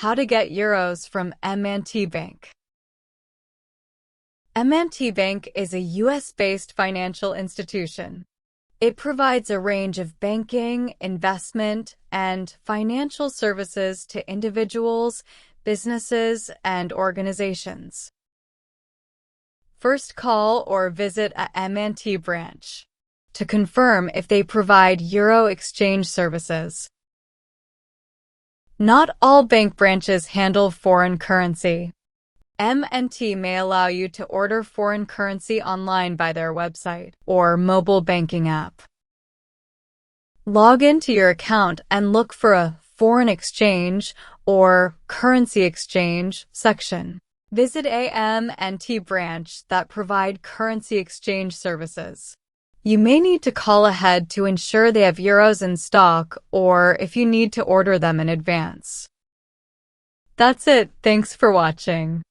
How to get euros from M&T Bank. M&T Bank is a U.S.-based financial institution. It provides a range of banking, investment, and financial services to individuals, businesses, and organizations. First call or visit a M&T branch to confirm if they provide euro exchange services. Not all bank branches handle foreign currency. M&T may allow you to order foreign currency online by their website or mobile banking app. Log into your account and look for a foreign exchange or currency exchange section. Visit a M&T branch that provide currency exchange services. You may need to call ahead to ensure they have euros in stock or if you need to order them in advance. That's it. Thanks for watching.